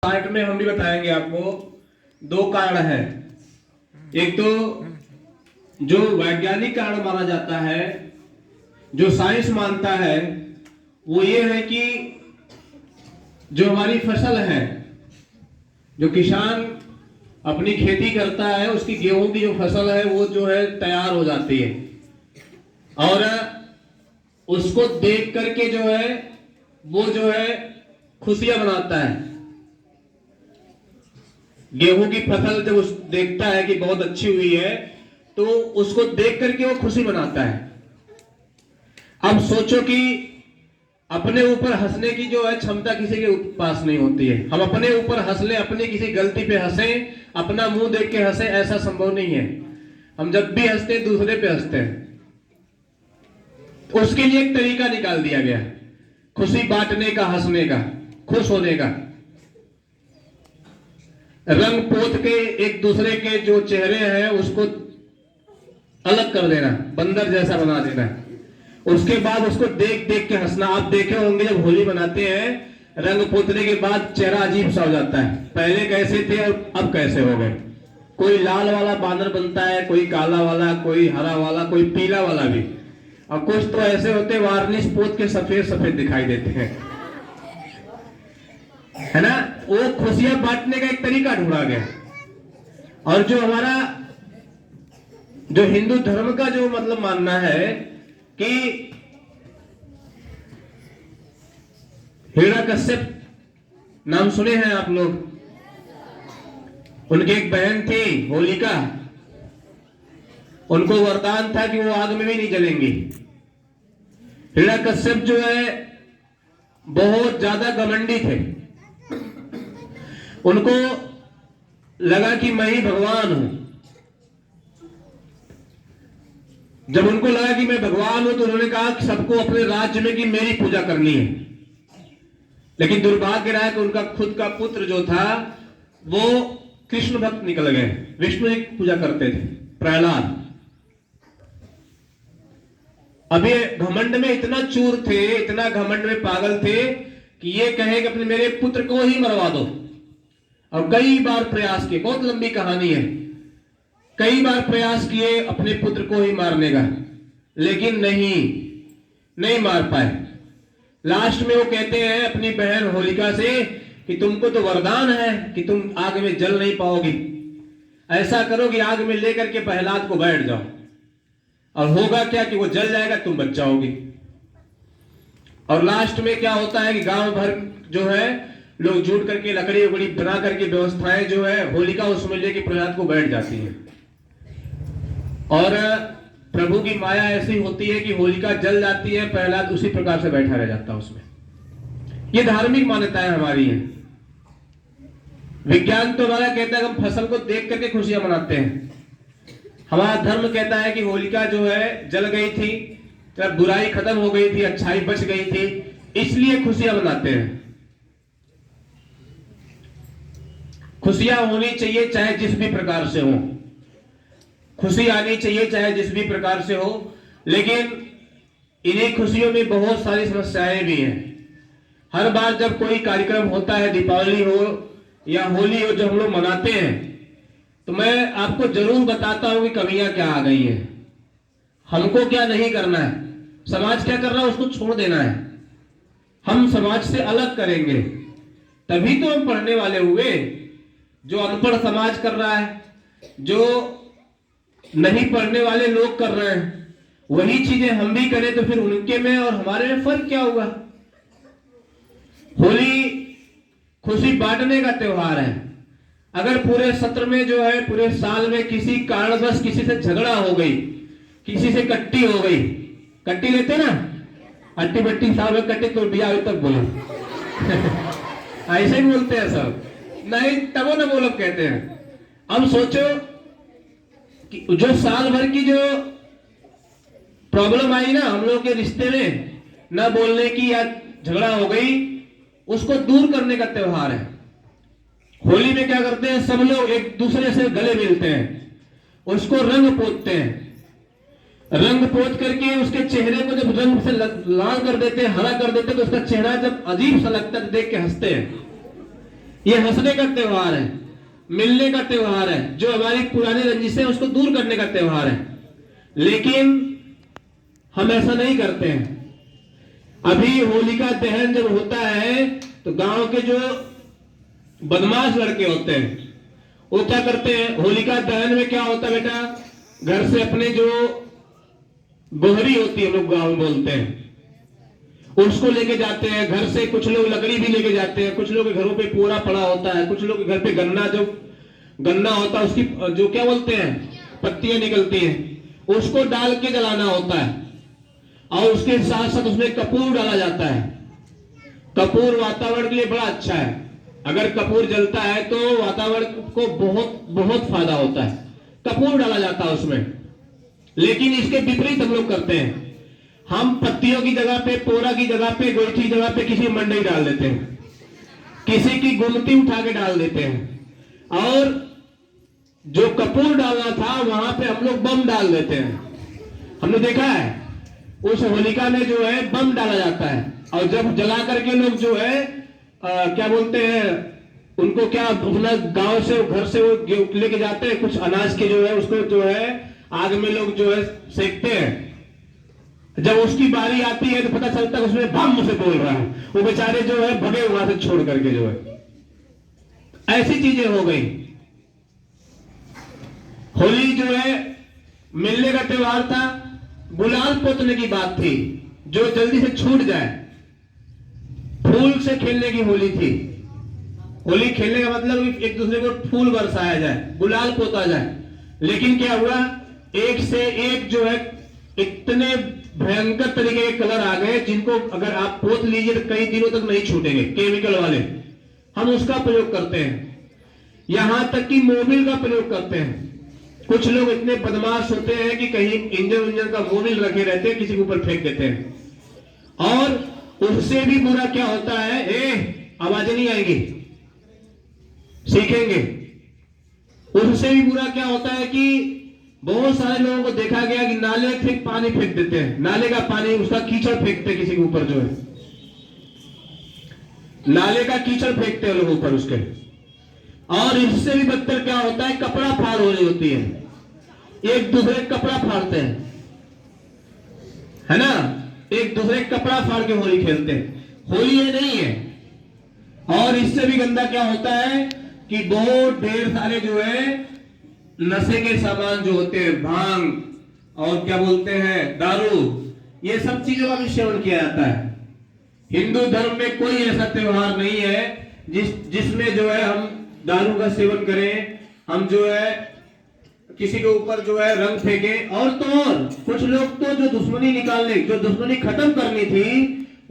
60 में हम भी बताएंगे आपको। दो कारण है। एक तो जो वैज्ञानिक कारण माना जाता है, जो साइंस मानता है, वो ये है कि जो हमारी फसल है, जो किसान अपनी खेती करता है, उसकी गेहूं की जो फसल है वो जो है तैयार हो जाती है और उसको देख करके जो है वो जो है खुशियां मनाता है। गेहूं की फसल जब उस देखता है कि बहुत अच्छी हुई है तो उसको देख करके वो खुशी मनाता है। अब सोचो कि अपने ऊपर हंसने की जो है क्षमता किसी के पास नहीं होती है। हम अपने ऊपर हंस ले, अपनी किसी गलती पे हंसे, अपना मुंह देख के हंसे, ऐसा संभव नहीं है। हम जब भी हंसते हैं दूसरे पे हंसते हैं। तो उसके लिए एक तरीका निकाल दिया गया, खुशी बांटने का, हंसने का, खुश होने का। रंग पोत के एक दूसरे के जो चेहरे हैं उसको अलग कर देना, बंदर जैसा बना देना। उसके बाद उसको देख देख के हंसना। आप देखे होंगे जब होली मनाते हैं, रंग पोतने के बाद चेहरा अजीब सा हो जाता है। पहले कैसे थे और अब कैसे हो गए। कोई लाल वाला बानर बनता है, कोई काला वाला, कोई हरा वाला, कोई पीला वाला भी, और कुछ तो ऐसे होते वार्निश पोत के सफेद सफेद दिखाई देते हैं, है ना। वो खुशियां बांटने का एक तरीका ढूंढा गया। और जो हमारा जो हिंदू धर्म का जो मतलब मानना है कि हिरण्यकश्यप नाम सुने हैं आप लोग। उनकी एक बहन थी होलिका, उनको वरदान था कि वो आग में भी नहीं जलेंगी। हिरण्यकश्यप जो है बहुत ज्यादा घमंडी थे। उनको लगा कि मैं ही भगवान हूं। जब उनको लगा कि मैं भगवान हूं तो उन्होंने कहा कि सबको अपने राज्य में कि मेरी पूजा करनी है। लेकिन दुर्भाग्य रहा कि उनका खुद का पुत्र जो था वो कृष्ण भक्त निकल गए, विष्णु की पूजा करते थे, प्रहलाद। अब ये घमंड में इतना चूर थे, इतना घमंड में पागल थे कि ये कहे कि अपने मेरे पुत्र को ही मरवा दो। और कई बार प्रयास किए, बहुत लंबी कहानी है, कई बार प्रयास किए अपने पुत्र को ही मारने का, लेकिन नहीं मार पाए। लास्ट में वो कहते हैं अपनी बहन होलिका से कि तुमको तो वरदान है कि तुम आग में जल नहीं पाओगी, ऐसा करो कि आग में लेकर के प्रहलाद को बैठ जाओ, और होगा क्या कि वो जल जाएगा, तुम बच जाओगी। और लास्ट में क्या होता है कि गांव भर जो है लोग जुट करके लकड़ी उकड़ी बना करके व्यवस्थाएं जो है, होलिका उसमें लेके प्रहलाद को बैठ जाती है। और प्रभु की माया ऐसी होती है कि होलिका जल जाती है, प्रहलाद उसी प्रकार से बैठा रह जाता है उसमें। ये धार्मिक मान्यताएं हमारी हैं। विज्ञान तो हमारा कहता है कि हम फसल को देख करके खुशियां मनाते हैं। हमारा धर्म कहता है कि होलिका जो है जल गई थी, तो बुराई खत्म हो गई थी, अच्छाई बच गई थी, इसलिए खुशियां मनाते हैं। खुशियां होनी चाहिए चाहे जिस भी प्रकार से हो, खुशी आनी चाहिए चाहे जिस भी प्रकार से हो, लेकिन इन्हीं खुशियों में बहुत सारी समस्याएं भी हैं। हर बार जब कोई कार्यक्रम होता है, दीपावली हो या होली हो, जब हम लोग मनाते हैं, तो मैं आपको जरूर बताता हूं कि कमियां क्या आ गई हैं, हमको क्या नहीं करना है, समाज क्या कर रहा है उसको छोड़ देना है। हम समाज से अलग करेंगे तभी तो हम पढ़ने वाले हुए। जो अनपढ़ समाज कर रहा है, जो नहीं पढ़ने वाले लोग कर रहे हैं, वही चीजें हम भी करें तो फिर उनके में और हमारे में फर्क क्या होगा। होली खुशी बांटने का त्योहार है। अगर पूरे सत्र में जो है, पूरे साल में किसी कारणवश किसी से झगड़ा हो गई, किसी से कट्टी हो गई, कट्टी लेते ना, अट्टी बट्टी साल में कट्टी, तो बिया अभी तक बोलो ऐसे ही बोलते हैं सब, नहीं तबो न बोलो कहते हैं। अब सोचो कि जो साल भर की जो प्रॉब्लम आई ना हम लोग के रिश्ते में, न बोलने की या झगड़ा हो गई, उसको दूर करने का त्योहार है। होली में क्या करते हैं, सब लोग एक दूसरे से गले मिलते हैं, उसको रंग पोतते हैं। रंग पोत करके उसके चेहरे को जब रंग से लाल कर देते हैं, हरा कर देते हैं, तो उसका चेहरा जब अजीब सा लगता है देख के हंसते हैं। ये हंसने का त्योहार है, मिलने का त्योहार है, जो हमारी पुरानी रंजिशें उसको दूर करने का त्योहार है। लेकिन हम ऐसा नहीं करते हैं। अभी होलिका दहन जब होता है तो गांव के जो बदमाश लड़के होते हैं वो क्या करते हैं, होलिका दहन में क्या होता है बेटा, घर से अपने जो गोहरी होती है, लोग गांव में बोलते हैं, उसको लेके जाते हैं घर से। कुछ लोग लकड़ी भी लेके जाते हैं, कुछ लोग के घरों पे पोरा पड़ा होता है, कुछ लोग के घर पे गन्ना होता है, उसकी जो क्या बोलते हैं पत्तियां निकलती हैं, उसको डाल के जलाना होता है। और उसके साथ साथ उसमें कपूर डाला जाता है। कपूर वातावरण के लिए बड़ा अच्छा है। अगर कपूर जलता है तो वातावरण को बहुत बहुत फायदा होता है, कपूर डाला जाता है उसमें। लेकिन इसके विपरीत हम लोग करते हैं, हम पत्तियों की जगह पे, पोरा की जगह पे, गोईठी की जगह पे किसी मंडई डाल देते हैं, किसी की गुमती उठा के डाल देते हैं, और जो कपूर डालना था वहां पे हम लोग बम डाल देते हैं। हमने देखा है उस होलिका में जो है बम डाला जाता है, और जब जला करके लोग जो है क्या बोलते हैं उनको, क्या अपना गांव से घर से वो लेके जाते हैं, कुछ अनाज के जो है उसको जो है आग में लोग जो है सेकते हैं। जब उसकी बारी आती है तो पता चलता है उसमें बम से बोल रहा है, वो बेचारे जो है भगे वहां से छोड़ करके जो है। ऐसी चीजें हो गई। होली जो है मिलने का त्योहार था, गुलाल पोतने की बात थी जो जल्दी से छूट जाए। फूल से खेलने की होली थी। होली खेलने का मतलब एक दूसरे को फूल बरसाया जाए, गुलाल पोता जाए। लेकिन क्या हुआ, एक से एक जो है इतने भयंकर तरीके के कलर आ गए जिनको अगर आप पोत लीजिए तो कई दिनों तक नहीं छूटेंगे, केमिकल वाले। हम उसका प्रयोग करते हैं, यहां तक कि मोबिल का प्रयोग करते हैं। कुछ लोग इतने बदमाश होते हैं कि कहीं इंजन का मोबिल रखे रहते हैं, किसी के ऊपर फेंक देते हैं। और उससे भी बुरा क्या होता है, आवाजें नहीं आएंगी, सीखेंगे। उससे भी बुरा क्या होता है कि बहुत सारे लोगों को देखा गया कि नाले से पानी फेंक देते हैं, नाले का पानी, उसका कीचड़ फेंकते हैं किसी के ऊपर, जो है नाले का कीचड़ फेंकते हैं लोगों पर उसके। और इससे भी बदतर क्या होता है, कपड़ा फाड़ हो रही होती है, एक दूसरे कपड़ा फाड़ते हैं, है ना, एक दूसरे कपड़ा फाड़ के होली खेलते हैं। होली ये नहीं है। और इससे भी गंदा क्या होता है कि बहुत ढेर सारे जो है नशे के सामान जो होते हैं, भांग और क्या बोलते हैं दारू, ये सब चीजों का भी सेवन किया जाता है। हिंदू धर्म में कोई ऐसा त्योहार नहीं है जिसमें जो है हम दारू का सेवन करें, हम जो है किसी के ऊपर जो है रंग फेंके। और तो और कुछ लोग तो जो दुश्मनी खत्म करनी थी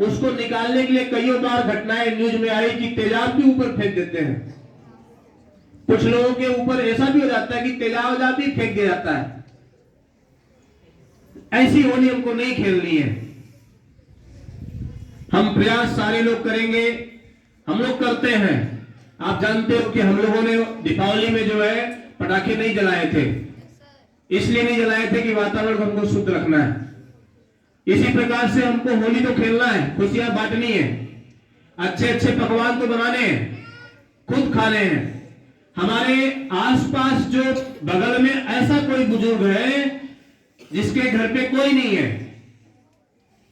उसको निकालने के लिए कई बार घटनाएं न्यूज में आई कि तेजाब भी ऊपर फेंक देते हैं। कुछ लोगों के ऊपर ऐसा भी हो जाता है कि तेजाब भी फेंक दिया जाता है। ऐसी होली हमको नहीं खेलनी है। हम प्रयास सारे लोग करेंगे, हम लोग करते हैं। आप जानते हो कि हम लोगों ने दीपावली में जो है पटाखे नहीं जलाए थे, इसलिए नहीं जलाए थे कि वातावरण को हमको शुद्ध रखना है। इसी प्रकार से हमको होली तो खेलना है, खुशियां बांटनी है, अच्छे अच्छे पकवान तो बनाने हैं, खुद खाने हैं। हमारे आसपास जो बगल में ऐसा कोई बुजुर्ग है जिसके घर पे कोई नहीं है,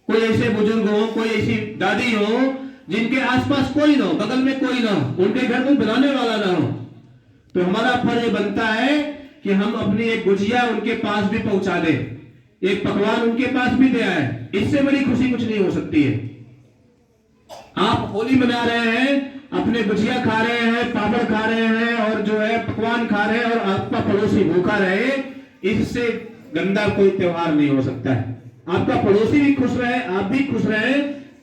कोई ऐसे बुजुर्ग हो, कोई ऐसी दादी हो जिनके आसपास कोई ना हो, बगल में कोई ना हो, उनके घर में बनाने वाला ना हो, तो हमारा फर्ज बनता है कि हम अपनी एक गुजिया उनके पास भी पहुंचा दें, एक पकवान उनके पास भी दे आए। इससे बड़ी खुशी कुछ नहीं हो सकती है। आप होली मना रहे हैं, अपने गुजिया खा रहे हैं, पापड़ खा रहे हैं और जो है पकवान खा रहे हैं और आपका पड़ोसी भूखा रहे, इससे गंदा कोई त्योहार नहीं हो सकता है। आपका पड़ोसी भी खुश रहे, आप भी खुश रहे,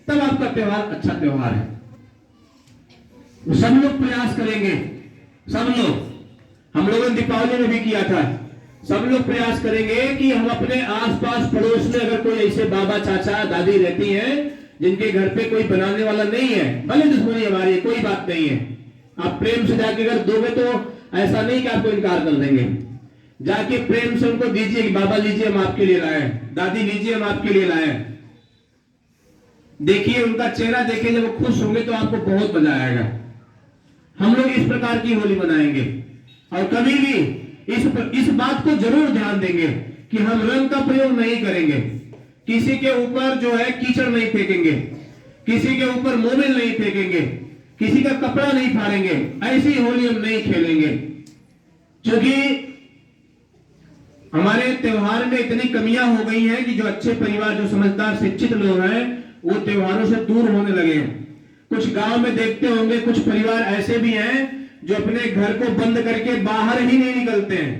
तब आपका त्योहार अच्छा त्योहार है। सब लोग प्रयास करेंगे, सब लोग, हम लोगों ने दीपावली में भी किया था, सब लोग प्रयास करेंगे कि हम अपने आसपास पड़ोस में अगर कोई ऐसे बाबा चाचा दादी रहती हैं जिनके घर पे कोई बनाने वाला नहीं है, भले दुश्मनी हमारी है, कोई बात नहीं है, आप प्रेम से जाके अगर दोगे तो ऐसा नहीं कि आपको इनकार कर देंगे। जाके प्रेम से उनको दीजिए कि बाबा लीजिए हम आपके लिए लाए, दादी लीजिए हम आपके लिए लाए। देखिए उनका चेहरा देखिए, जब वो खुश होंगे तो आपको बहुत मजा आएगा। हम लोग इस प्रकार की होली मनाएंगे। और कभी भी इस बात को जरूर ध्यान देंगे कि हम रंग का प्रयोग नहीं करेंगे, किसी के ऊपर जो है कीचड़ नहीं फेंकेंगे, किसी के ऊपर मोबिल नहीं फेंकेंगे, किसी का कपड़ा नहीं फाड़ेंगे, ऐसी होली हम नहीं खेलेंगे। क्योंकि हमारे त्योहार में इतनी कमियां हो गई हैं कि जो अच्छे परिवार, जो समझदार शिक्षित लोग हैं, वो त्योहारों से दूर होने लगे हैं। कुछ गांव में देखते होंगे, कुछ परिवार ऐसे भी हैं जो अपने घर को बंद करके बाहर ही नहीं निकलते हैं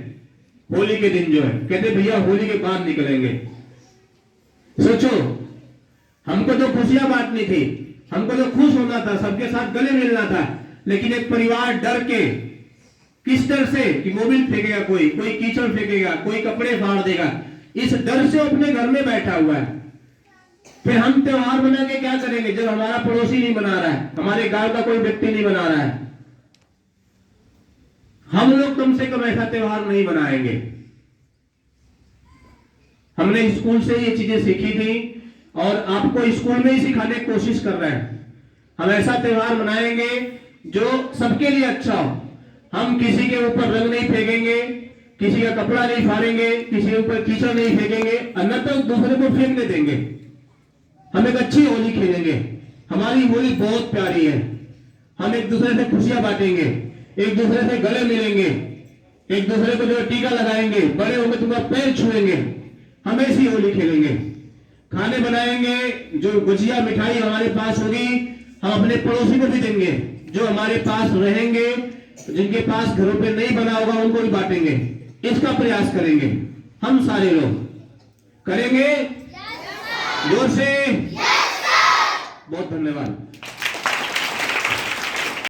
होली के दिन। जो है कहते भैया होली के बाद निकलेंगे। सोचो, हमको तो खुशियां बांटनी थी, हमको तो खुश होना था, सबके साथ गले मिलना था, लेकिन एक परिवार डर के, किस डर से कि मोबिल फेंकेगा, कोई कीचड़ फेंकेगा, कोई कपड़े फाड़ देगा, इस डर से अपने घर में बैठा हुआ है। फिर हम त्योहार मना के क्या करेंगे जब हमारा पड़ोसी नहीं मना रहा है, हमारे गांव का कोई व्यक्ति नहीं मना रहा है। हम लोग कम से कम ऐसा त्योहार नहीं मनाएंगे। हमने स्कूल से ये चीजें सीखी थी और आपको स्कूल में ही सिखाने की कोशिश कर रहे हैं। हम ऐसा त्योहार मनाएंगे जो सबके लिए अच्छा हो। हम किसी के ऊपर रंग नहीं फेंकेंगे, किसी का कपड़ा नहीं फाड़ेंगे, किसी के ऊपर कीचड़ नहीं फेंकेंगे, न तो दूसरे को फेंकने देंगे। हम एक अच्छी होली खेलेंगे। हमारी होली बहुत प्यारी है। हम एक दूसरे से खुशियां बांटेंगे, एक दूसरे से गले मिलेंगे, एक दूसरे को जो टीका लगाएंगे, बड़े होंगे तुम्हारा पैर छुएंगे। हम ऐसी होली खेलेंगे। खाने बनाएंगे, जो गुजिया मिठाई हमारे पास होगी हम अपने पड़ोसी को भी देंगे, जो हमारे पास रहेंगे, जिनके पास घरों पे नहीं बना होगा उनको भी बांटेंगे। इसका प्रयास करेंगे। हम सारे लोग करेंगे जोर से। बहुत धन्यवाद।